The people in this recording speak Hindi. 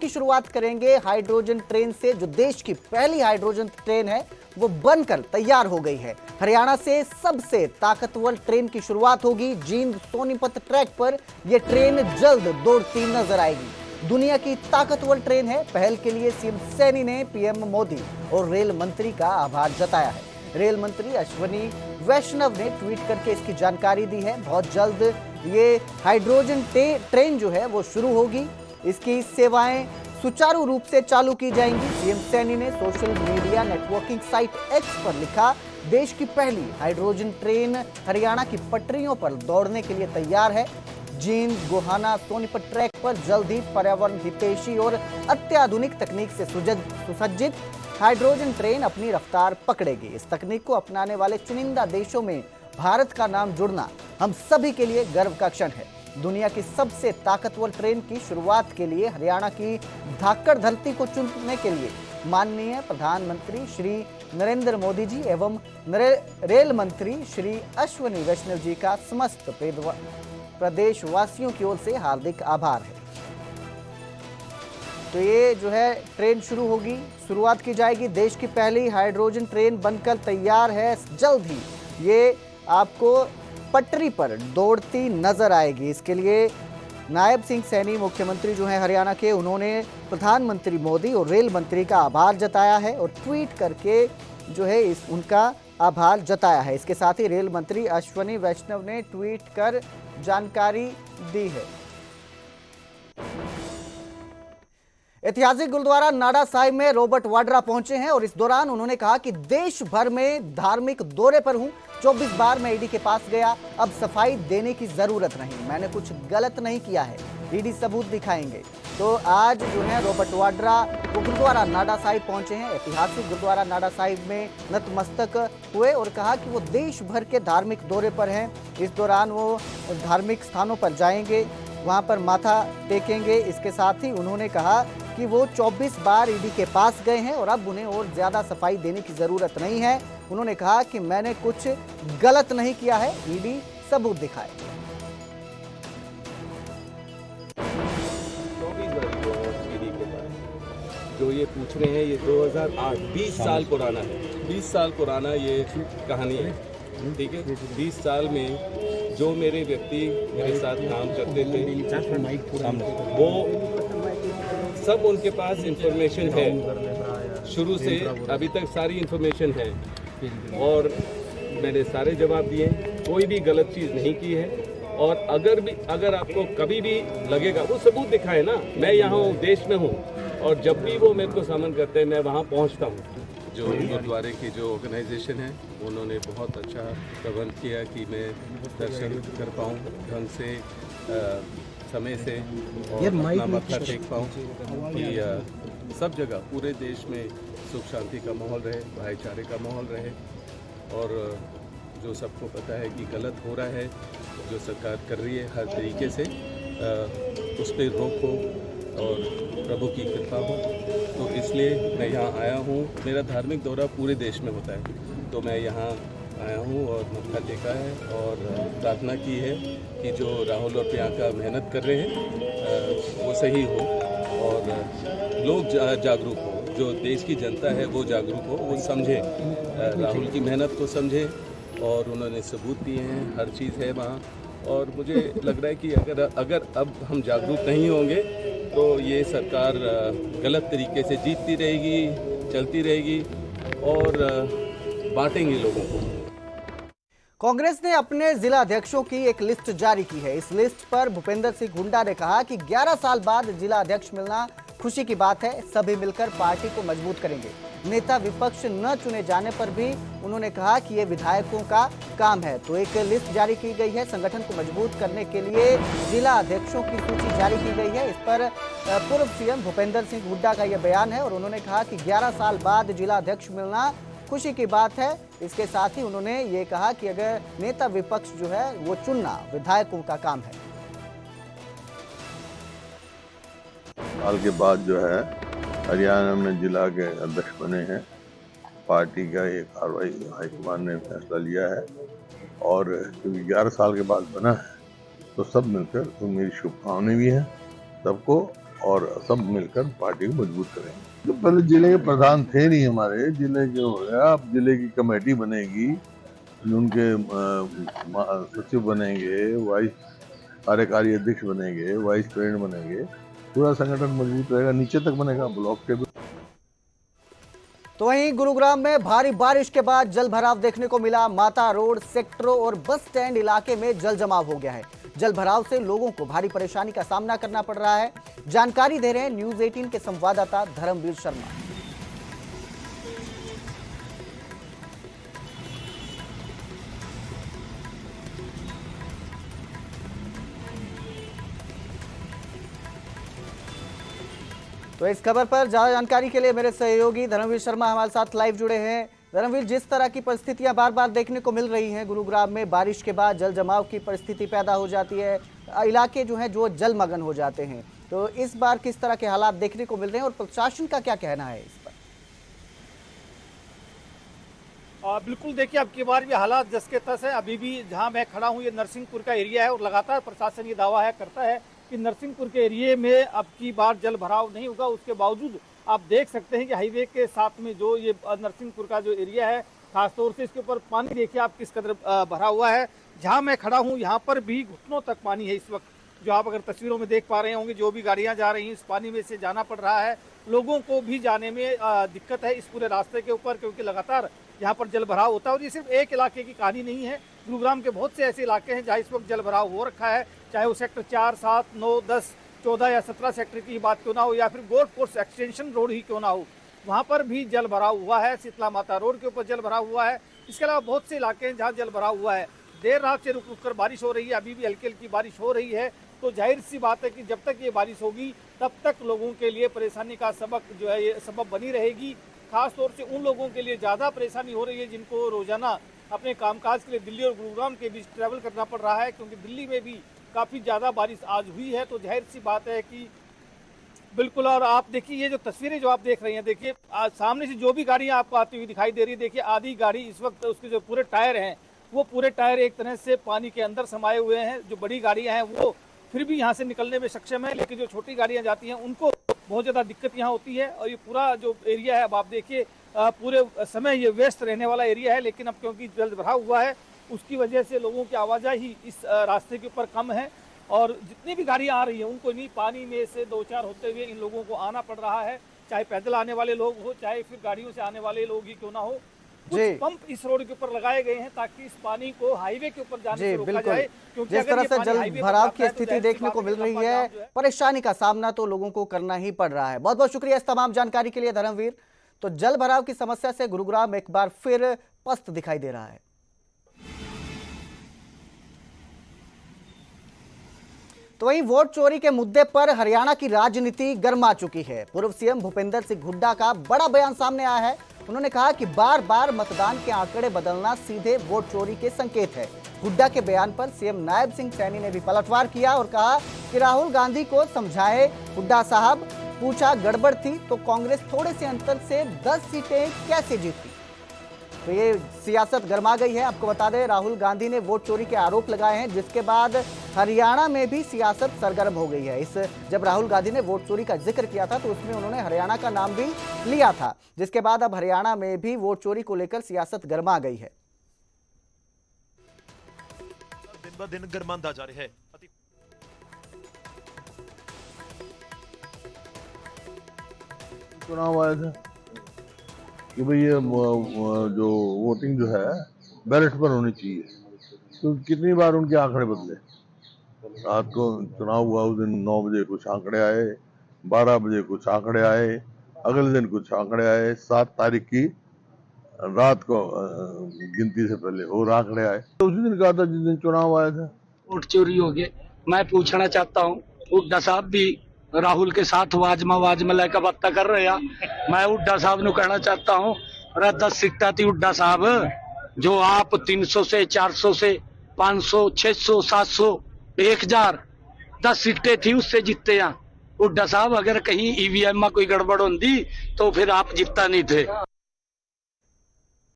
की शुरुआत करेंगे हाइड्रोजन ट्रेन से, जो देश की पहली हाइड्रोजन ट्रेन है वो बनकर तैयार हो गई है। हरियाणा से सबसे ताकतवर ट्रेन की शुरुआत होगी। जींद सोनीपत ट्रैक पर यह ट्रेन जल्द दौड़ती नजर आएगी। दुनिया की ताकतवर ट्रेन है। पहल के लिए सीएम सैनी ने पीएम मोदी और रेल मंत्री का आभार जताया है। रेल मंत्री अश्वनी वैष्णव ने ट्वीट करके इसकी जानकारी दी है। बहुत जल्द ये हाइड्रोजन ट्रेन जो है वो शुरू होगी। इसकी सेवाएं सुचारू रूप से चालू की जाएंगी। सीएम सैनी ने social media networking site x पर लिखा, देश की पहली हाइड्रोजन ट्रेन हरियाणा की पटरियों पर दौड़ने के लिए तैयार है। जींद गोहाना सोनीपत ट्रैक पर जल्द ही पर्यावरण हितैषी और अत्याधुनिक तकनीक से सुसज्जित हाइड्रोजन ट्रेन अपनी रफ्तार पकड़ेगी। इस तकनीक को अपनाने वाले चुनिंदा देशों में भारत का नाम जुड़ना हम सभी के लिए गर्व का क्षण है। दुनिया की सबसे ताकतवर ट्रेन की शुरुआत के लिए हरियाणा की धाकड़ धरती को चुनने के लिए माननीय प्रधानमंत्री श्री नरेंद्र मोदी जी एवं रेल मंत्री श्री अश्वनी वैष्णव जी का समस्त प्रदेशवासियों की ओर से हार्दिक आभार है। तो ये जो है ट्रेन शुरू होगी, शुरुआत की जाएगी। देश की पहली हाइड्रोजन ट्रेन बनकर तैयार है। जल्द ही ये आपको पटरी पर दौड़ती नजर आएगी। इसके लिए नायब सिंह सैनी मुख्यमंत्री जो हैं हरियाणा के, उन्होंने प्रधानमंत्री मोदी और रेल मंत्री का आभार जताया है और ट्वीट करके जो है उनका आभार जताया है। इसके साथ ही रेल मंत्री अश्वनी वैष्णव ने ट्वीट कर जानकारी दी है। ऐतिहासिक गुरुद्वारा नाडा साहिब में रॉबर्ट वाड्रा पहुंचे हैं और इस दौरान उन्होंने कहा कि देश भर में धार्मिक दौरे पर हूं। 24 बार मैं ईडी के पास गया, अब सफाई देने की जरूरत नहीं, मैंने कुछ गलत नहीं किया है, ईडी सबूत दिखाएंगे। तो आज जो है रॉबर्ट वाड्रा वो गुरुद्वारा नाडा साहिब पहुंचे हैं। ऐतिहासिक गुरुद्वारा नाडा साहिब में नतमस्तक हुए और कहा कि वो देश भर के धार्मिक दौरे पर हैं। इस दौरान वो धार्मिक स्थानों पर जाएंगे, वहां पर माथा टेकेंगे। इसके साथ ही उन्होंने कहा कि वो 24 बार ईडी के पास गए हैं और अब उन्हें और ज्यादा सफाई देने की जरूरत नहीं है। उन्होंने कहा कि मैंने कुछ गलत नहीं किया है, ईडी सबूत दिखाए। जो ये पूछ रहे हैं ये 2008 20 साल पुराना है, 20 साल पुराना ये कहानी है, ठीक है। 20 साल में जो मेरे व्यक्ति मेरे साथ काम करते थे वो सब उनके पास इंफॉर्मेशन है, शुरू से अभी तक सारी इंफॉर्मेशन है और मैंने सारे जवाब दिए, कोई भी गलत चीज़ नहीं की है। और अगर आपको कभी भी लगेगा वो सबूत दिखाए ना, मैं यहाँ हूँ, देश में हूँ और जब भी वो मेरे को सामन करते हैं मैं वहाँ पहुँचता हूँ। जो गुरुद्वारे की जो ऑर्गेनाइजेशन है उन्होंने बहुत अच्छा प्रबंध किया कि मैं दर्शन कर पाऊँ ढंग से, समय से और अपना मत्था टेक पाऊँ कि सब जगह पूरे देश में सुख शांति का माहौल रहे, भाईचारे का माहौल रहे। और जो सबको पता है कि गलत हो रहा है, जो सरकार कर रही है हर तरीके से उस पर रोक हो और प्रभु की कृपा हो। तो इसलिए मैं यहाँ आया हूँ। मेरा धार्मिक दौरा पूरे देश में होता है, तो मैं यहाँ आया हूँ और मत्था टेका है और प्रार्थना की है कि जो राहुल और प्रियंका मेहनत कर रहे हैं वो सही हो और लोग जागरूक हो, जो देश की जनता है वो जागरूक हो, वो समझे, राहुल की मेहनत को समझे। और उन्होंने सबूत दिए हैं, हर चीज़ है वहाँ। और मुझे लग रहा है कि अगर अब हम जागरूक नहीं होंगे तो ये सरकार गलत तरीके से जीतती रहेगी, चलती रहेगी और बांटेंगे लोगों को। कांग्रेस ने अपने जिला अध्यक्षों की एक लिस्ट जारी की है। इस लिस्ट पर भूपेंद्र सिंह हुड्डा ने कहा कि 11 साल बाद जिला अध्यक्ष मिलना खुशी की बात है, सभी मिलकर पार्टी को मजबूत करेंगे। नेता विपक्ष न चुने जाने पर भी उन्होंने कहा कि ये विधायकों का काम है। तो एक लिस्ट जारी की गई है, संगठन को मजबूत करने के लिए जिला अध्यक्षों की सूची जारी की गई है। इस पर पूर्व सीएम भूपेंद्र सिंह हुड्डा का यह बयान है और उन्होंने कहा कि 11 साल बाद जिला अध्यक्ष मिलना खुशी की बात है। इसके साथ ही उन्होंने ये कहा कि अगर नेता विपक्ष जो है वो चुनना विधायकों का काम है। साल के बाद जो है हरियाणा में जिला के अध्यक्ष बने हैं। पार्टी का ये कार्रवाई हाईकमान ने फैसला लिया है और क्योंकि 11 साल के बाद बना है तो सब मिलकर तो मेरी शुभकामनाएं भी हैं सबको और सब मिलकर पार्टी को मजबूत करेंगे। तो पहले जिले के प्रधान थे नहीं हमारे, जिले के हो गया, अब जिले की कमेटी बनेगी, उनके सचिव बनेंगे, वाइस कार्यकारी अध्यक्ष बनेंगे, वाइस प्रेसिडेंट बनेंगे, पूरा संगठन मजबूत रहेगा, नीचे तक बनेगा ब्लॉक के। तो वहीं गुरुग्राम में भारी बारिश के बाद जल भराव देखने को मिला। माता रोड सेक्टरों और बस स्टैंड इलाके में जल जमाव हो गया है। जल भराव से लोगों को भारी परेशानी का सामना करना पड़ रहा है। जानकारी दे रहे हैं न्यूज 18 के संवाददाता धर्मवीर शर्मा। तो इस खबर पर ज्यादा जानकारी के लिए मेरे सहयोगी धर्मवीर शर्मा हमारे साथ लाइव जुड़े हैं। धर्मवीर, जिस तरह की परिस्थितियां बार बार देखने को मिल रही हैं गुरुग्राम में, बारिश के बाद जल जमाव की परिस्थिति पैदा हो जाती है, इलाके जो हैं जो जलमग्न हो जाते हैं, तो इस बार किस तरह के हालात देखने को मिल रहे हैं और प्रशासन का क्या कहना है इस पर? बिल्कुल, देखिए अब की बार भी हालात जस के तस है। अभी भी जहां मैं खड़ा हूं ये नरसिंहपुर का एरिया है और लगातार प्रशासन ये दावा करता है कि नरसिंहपुर के एरिया में अब की बार जल भराव नहीं होगा। उसके बावजूद आप देख सकते हैं कि हाईवे के साथ में जो ये नरसिंहपुर का जो एरिया है, खासतौर से इसके ऊपर पानी देखिए आप किस कदर भरा हुआ है। जहां मैं खड़ा हूं यहाँ पर भी घुटनों तक पानी है इस वक्त, जो आप अगर तस्वीरों में देख पा रहे होंगे। जो भी गाड़ियां जा रही हैं इस पानी में से जाना पड़ रहा है, लोगों को भी जाने में दिक्कत है इस पूरे रास्ते के ऊपर, क्योंकि लगातार यहाँ पर जल भराव होता है। और ये सिर्फ एक इलाके की कहानी नहीं है, गुरुग्राम के बहुत से ऐसे इलाके हैं जहाँ इस वक्त जल भराव हो रखा है, चाहे वो सेक्टर 4, 7, 9, 10, 14 या 17 सेक्टर की बात क्यों ना हो, या फिर गोल्फ कोर्स एक्सटेंशन रोड ही क्यों ना हो, वहाँ पर भी जल भराव हुआ है। शीतला माता रोड के ऊपर जल भराव हुआ है। इसके अलावा बहुत से इलाके हैं जहाँ जल भराव हुआ है। देर रात से रुक रुक कर बारिश हो रही है, अभी भी हल्की हल्की बारिश हो रही है। तो जाहिर सी बात है कि जब तक ये बारिश होगी तब तक लोगों के लिए परेशानी का सबब बनी रहेगी। खास तौर से उन लोगों के लिए ज़्यादा परेशानी हो रही है जिनको रोजाना अपने कामकाज के लिए दिल्ली और गुरुग्राम के बीच ट्रैवल करना पड़ रहा है, क्योंकि दिल्ली में भी काफ़ी ज़्यादा बारिश आज हुई है। तो जाहिर सी बात है कि बिल्कुल, और आप देखिए ये जो तस्वीरें जो आप देख रही हैं, देखिए सामने से जो भी गाड़ियाँ आपको आती हुई दिखाई दे रही है, देखिए आधी गाड़ी इस वक्त उसके जो पूरे टायर हैं वो पूरे टायर एक तरह से पानी के अंदर समाये हुए हैं। जो बड़ी गाड़ियाँ हैं वो फिर भी यहाँ से निकलने में सक्षम है, लेकिन जो छोटी गाड़ियाँ जाती हैं उनको बहुत ज़्यादा दिक्कत यहाँ होती है। और ये पूरा जो एरिया है अब आप देखिए पूरे समय ये व्यस्त रहने वाला एरिया है, लेकिन अब क्योंकि जल भराव हुआ है उसकी वजह से लोगों की आवाजाही इस रास्ते के ऊपर कम है। और जितनी भी गाड़ियाँ आ रही हैं उनको नहीं पानी में से 2-4 होते हुए इन लोगों को आना पड़ रहा है, चाहे पैदल आने वाले लोग हो, चाहे फिर गाड़ियों से आने वाले लोग ही क्यों ना हो। कुछ पंप इस रोड के ऊपर लगाए गए हैं ताकि इस पानी को हाईवे के ऊपर जाने से रोका जाए, क्योंकि जिस तरह से जल भराव की स्थिति देखने को मिल रही है, परेशानी का सामना तो लोगों को करना ही पड़ रहा है। बहुत बहुत शुक्रिया इस तमाम जानकारी के लिए धर्मवीर। तो जल भराव की समस्या से गुरुग्राम एक बार फिर पस्त दिखाई दे रहा है। तो वहीं वोट चोरी के मुद्दे पर हरियाणा की राजनीति गर्मा चुकी है। पूर्व सीएम भूपेंद्र सिंह हुड्डा का बड़ा बयान सामने आया है। उन्होंने कहा कि बार बार मतदान के आंकड़े बदलना सीधे वोट चोरी के संकेत है। हुड्डा के बयान पर सीएम नायब सिंह सैनी ने भी पलटवार किया और कहा कि राहुल गांधी को समझाए। हुड्डा साहब, पूछा गड़बड़ थी तो कांग्रेस थोड़े से अंतर से 10 सीटें कैसे जीती। तो ये सियासत गर्मा गई है। आपको बता दें राहुल गांधी ने वोट चोरी के आरोप लगाए हैं, जिसके बाद हरियाणा में भी सियासत सरगर्म हो गई है। जब राहुल गांधी ने वोट चोरी का जिक्र किया था तो उसमें उन्होंने हरियाणा का नाम भी लिया था, जिसके बाद अब हरियाणा में भी वोट चोरी को लेकर सियासत गर्मा गई है। दिन ब दिन गर्मांदा जा रहा है। चुनाव आया था कि भाई ये जो वोटिंग जो है बैलेट पर होनी चाहिए, तो कितनी बार उनके आंकड़े बदले। रात को चुनाव हुआ उस दिन 9 बजे कुछ आंकड़े आए, 12 बजे कुछ आंकड़े आए, अगले दिन कुछ आंकड़े आए, 7 तारीख की रात को गिनती से पहले और आंकड़े आए। तो उसी दिन कहा था जिस दिन चुनाव आया था वोट चोरी हो गए। मैं पूछना चाहता हूँ, हुड्डा साहब भी राहुल के साथ वाजमा का बात कर रहे हैं। मैं हुड्डा साहब ने कहना चाहता हूँ, 10 सीटा थी हुड्डा साहब, जो आप 300 से 400 से 500 600 700 1000 10 सीटें थी उससे जीतते हैं। हुड्डा साहब, अगर कहीं ईवीएम में कोई गड़बड़ होती तो फिर आप जीतता नहीं थे।